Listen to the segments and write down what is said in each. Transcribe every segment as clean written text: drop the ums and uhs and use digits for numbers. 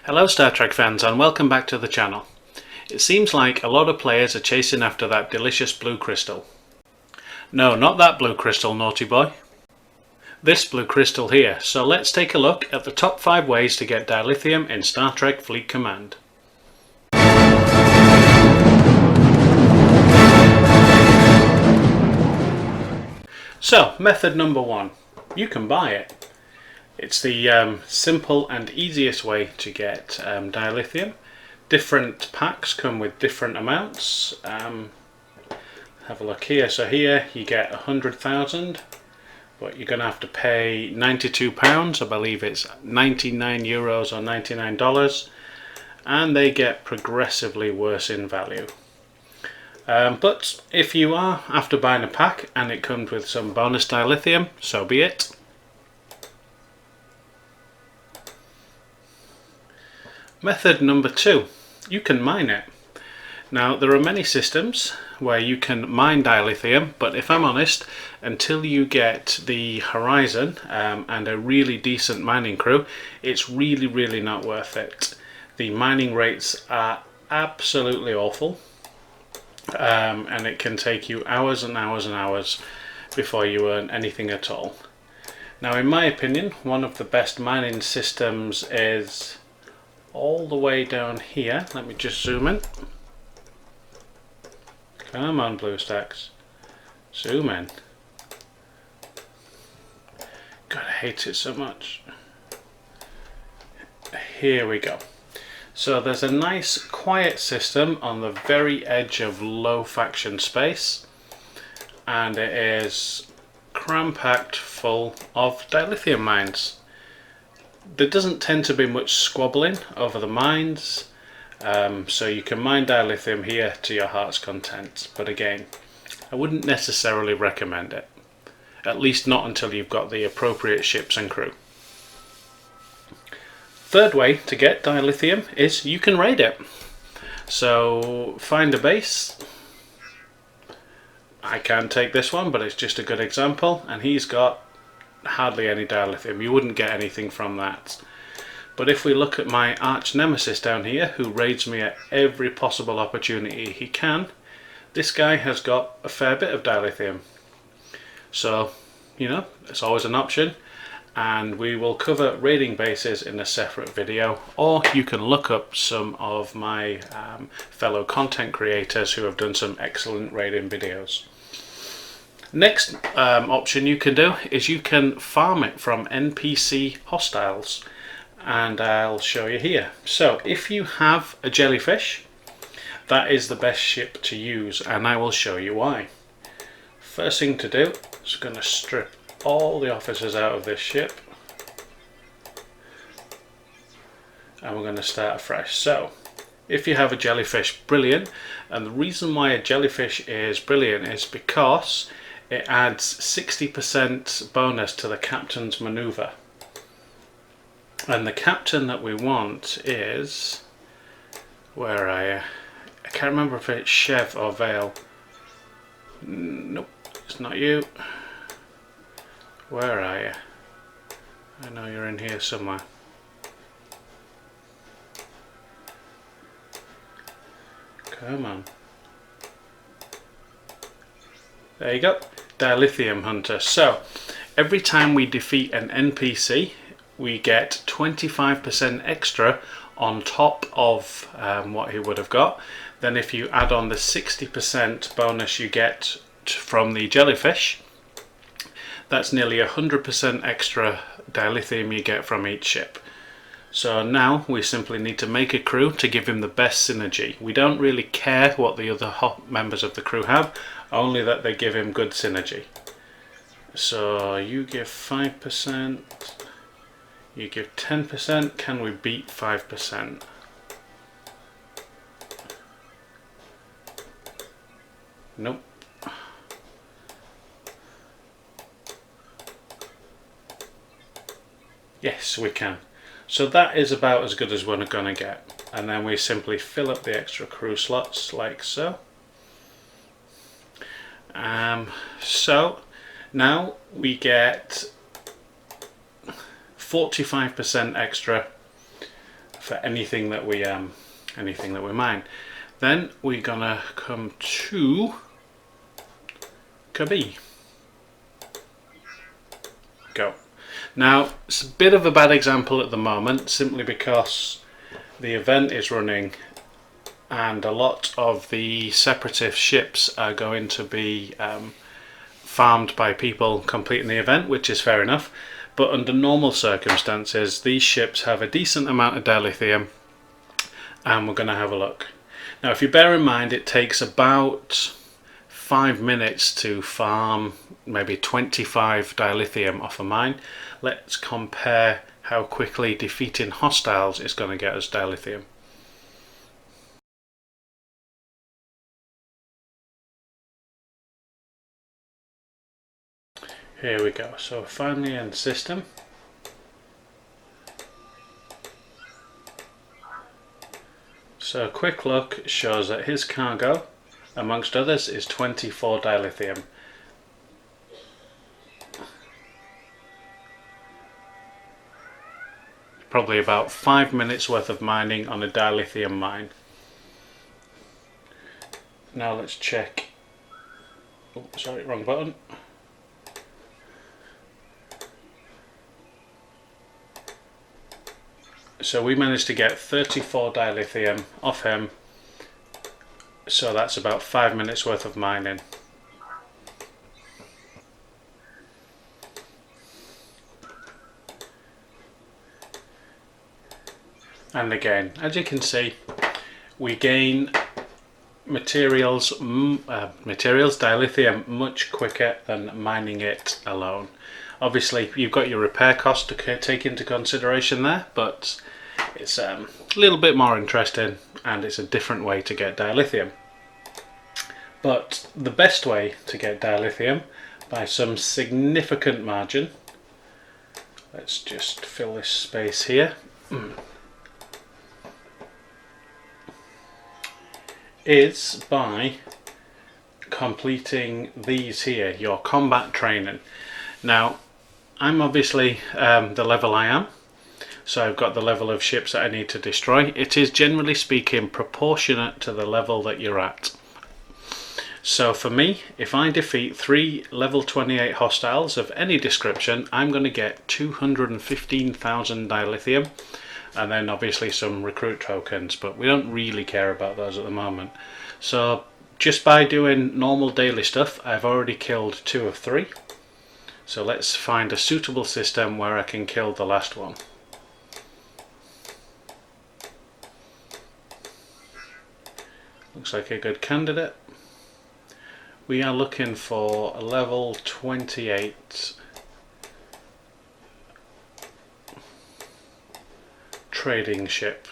Hello Star Trek fans and welcome back to the channel. It seems like a lot of players are chasing after that delicious blue crystal. No, not that blue crystal, naughty boy. This blue crystal here. So let's take a look at the top 5 ways to get dilithium in Star Trek Fleet Command. So, method number 1. You can buy it. It's the simple and easiest way to get dilithium. Different packs come with different amounts. Have a look here. So here you get 100,000, but you're going to have to pay £92. I believe it's 99 euros or $99, and they get progressively worse in value. But if you are after buying a pack and it comes with some bonus dilithium, so be it. Method number 2, you can mine it. Now there are many systems where you can mine dilithium, but if I'm honest, until you get the horizon and a really decent mining crew, it's really not worth it. The mining rates are absolutely awful, and it can take you hours and hours and hours before you earn anything at all. Now in my opinion, one of the best mining systems is all the way down here. Let me just zoom in. Come on, BlueStacks, zoom in. God, I hate it so much. Here we go. So there's a nice quiet system on the very edge of low faction space, and it is cram-packed full of dilithium mines. There doesn't tend to be much squabbling over the mines, so you can mine dilithium here to your heart's content, but again, I wouldn't necessarily recommend it, at least not until you've got the appropriate ships and crew. Third way to get dilithium is you can raid it. So find a base. I can't take this one, but it's just a good example, and he's got hardly any dilithium. You wouldn't get anything from that. But if we look at my arch nemesis down here, who raids me at every possible opportunity he can, this guy has got a fair bit of dilithium. So, you know, it's always an option, and we will cover raiding bases in a separate video, or you can look up some of my fellow content creators who have done some excellent raiding videos. Next option you can do is you can farm it from NPC hostiles, and I'll show you here. So if you have a jellyfish, that is the best ship to use, and I will show you why. First thing to do is going to strip all the officers out of this ship, and we're going to start afresh. So if you have a jellyfish, brilliant, and the reason why a jellyfish is brilliant is because it adds 60% bonus to the captain's maneuver. And the captain that we want is, where are you? I can't remember if it's Chev or Vale. Nope, it's not you. Where are you? I know you're in here somewhere. Come on. There you go, Dilithium Hunter. So every time we defeat an NPC, we get 25% extra on top of what he would have got. Then if you add on the 60% bonus you get from the jellyfish, that's nearly 100% extra dilithium you get from each ship. So now we simply need to make a crew to give him the best synergy. We don't really care what the other members of the crew have, only that they give him good synergy. So you give 5%, you give 10%, can we beat 5%? Nope. Yes, we can. So that is about as good as we're going to get. And then we simply fill up the extra crew slots like so. So now we get 45% extra for anything that we mine. Then we're gonna come to Kabi. Go. Now it's a bit of a bad example at the moment, simply because the event is running and a lot of the separatist ships are going to be farmed by people completing the event, which is fair enough. But under normal circumstances, these ships have a decent amount of dilithium, and we're going to have a look. Now, if you bear in mind, it takes about 5 minutes to farm maybe 25 dilithium off a mine. Let's compare how quickly defeating hostiles is going to get us dilithium. Here we go, so finally in system. So a quick look shows that his cargo, amongst others, is 24 dilithium. Probably about 5 minutes worth of mining on a dilithium mine. Now let's check. Oh, sorry, wrong button. So we managed to get 34 dilithium off him, so that's about 5 minutes worth of mining. And again, as you can see, we gain materials dilithium much quicker than mining it alone. Obviously you've got your repair cost to take into consideration there, but it's a little bit more interesting and it's a different way to get dilithium. But the best way to get dilithium by some significant margin, let's just fill this space here, is by completing these here, your combat training. Now I'm obviously the level I am, so I've got the level of ships that I need to destroy. It is generally speaking proportionate to the level that you're at. So for me, if I defeat 3 level 28 hostiles of any description, I'm going to get 215,000 dilithium, and then obviously some recruit tokens, but we don't really care about those at the moment. So just by doing normal daily stuff, I've already killed 2 of 3. So let's find a suitable system where I can kill the last one. Looks like a good candidate. We are looking for a level 28 trading ship.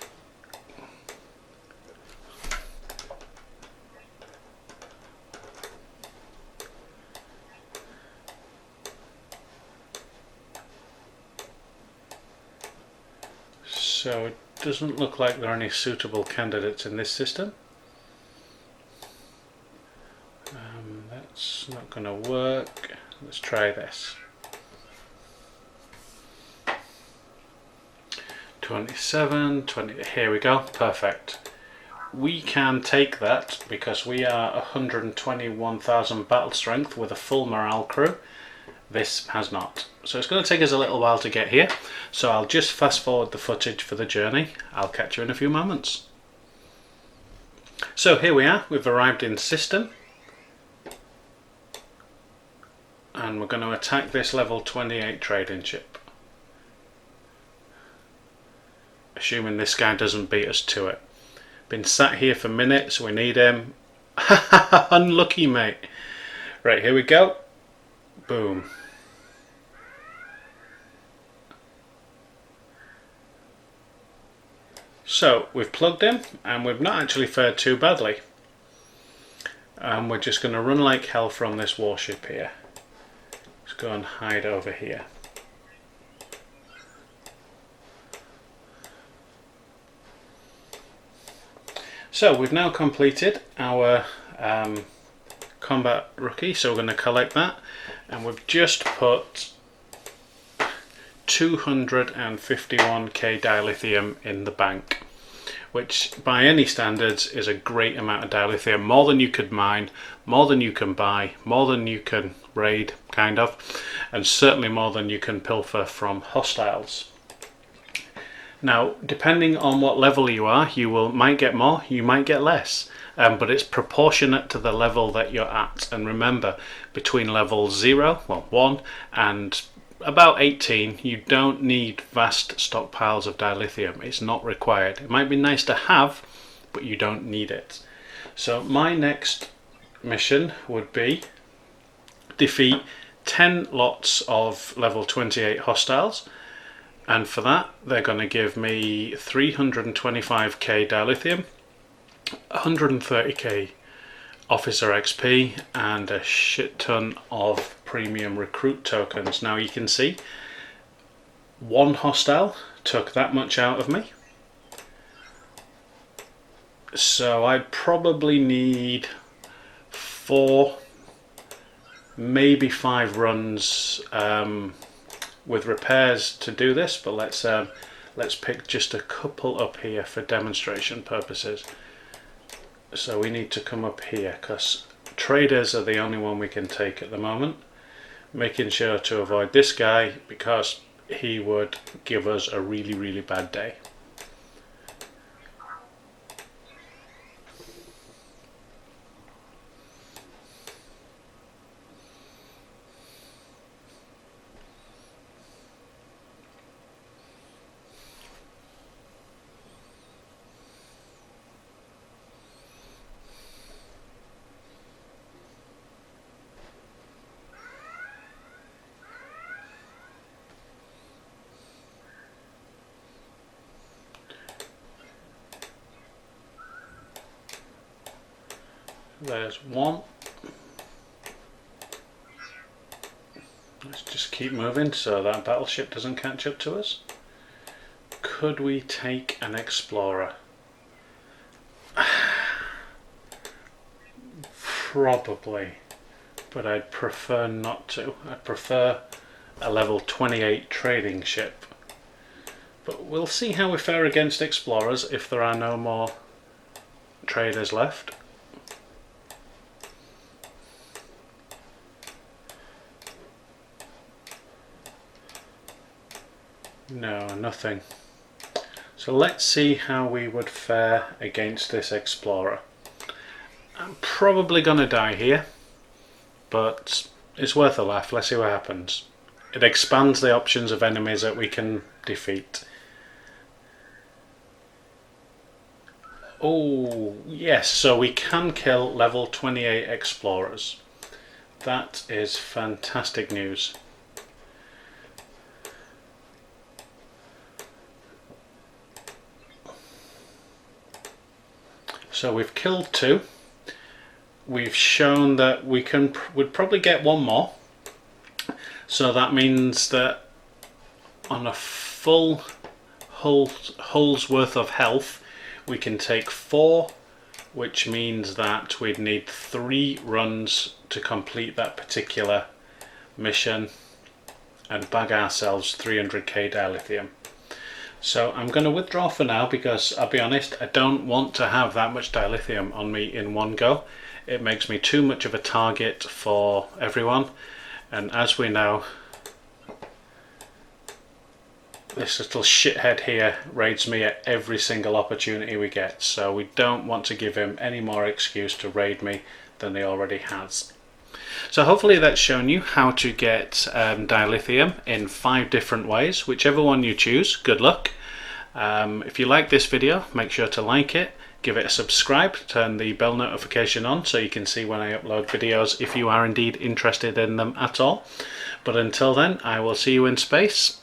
So it doesn't look like there are any suitable candidates in this system. That's not going to work. Let's try this. 27, 20, here we go, perfect. We can take that because we are 121,000 battle strength with a full morale crew. This has not. So it's going to take us a little while to get here. So I'll just fast forward the footage for the journey. I'll catch you in a few moments. So here we are, we've arrived in system. And we're going to attack this level 28 trading ship. Assuming this guy doesn't beat us to it. Been sat here for minutes, we need him. Unlucky, mate. Right, here we go. Boom. So we've plugged in and we've not actually fared too badly. And we're just going to run like hell from this warship here. Let's go and hide over here. So we've now completed our combat rookie, so we're going to collect that, and we've just put 251k dilithium in the bank, which by any standards is a great amount of dilithium, more than you could mine, more than you can buy, more than you can raid, kind of, and certainly more than you can pilfer from hostiles. Now, depending on what level you are, might get more, you might get less, but it's proportionate to the level that you're at. And remember, between level 1, and about 18, you don't need vast stockpiles of dilithium. It's not required. It might be nice to have, but you don't need it. So my next mission would be defeat 10 lots of level 28 hostiles, and for that they're going to give me 325k dilithium, 130k officer XP, and a shit ton of premium recruit tokens. Now you can see one hostile took that much out of me, so I'd probably need 4, maybe 5 runs with repairs to do this, but let's pick just a couple up here for demonstration purposes. So we need to come up here because traders are the only one we can take at the moment, making sure to avoid this guy because he would give us a really bad day. There's one. Let's just keep moving so that battleship doesn't catch up to us. Could we take an explorer? Probably, but I'd prefer not to. I'd prefer a level 28 trading ship. But we'll see how we fare against explorers if there are no more traders left. No, nothing. So let's see how we would fare against this explorer. I'm probably gonna die here, but it's worth a laugh. Let's see what happens. It expands the options of enemies that we can defeat. Oh yes, so we can kill level 28 explorers. That is fantastic news. So we've killed 2. We've shown that we'd probably get 1 more. So that means that on a full hull's worth of health, we can take 4, which means that we'd need 3 runs to complete that particular mission and bag ourselves 300k dilithium. So I'm going to withdraw for now because I'll be honest, I don't want to have that much dilithium on me in one go. It makes me too much of a target for everyone, and as we know, this little shithead here raids me at every single opportunity we get, so we don't want to give him any more excuse to raid me than he already has. So hopefully that's shown you how to get dilithium in 5 different ways. Whichever one you choose, good luck. If you like this video, make sure to like it, give it a subscribe, turn the bell notification on so you can see when I upload videos if you are indeed interested in them at all. But until then, I will see you in space.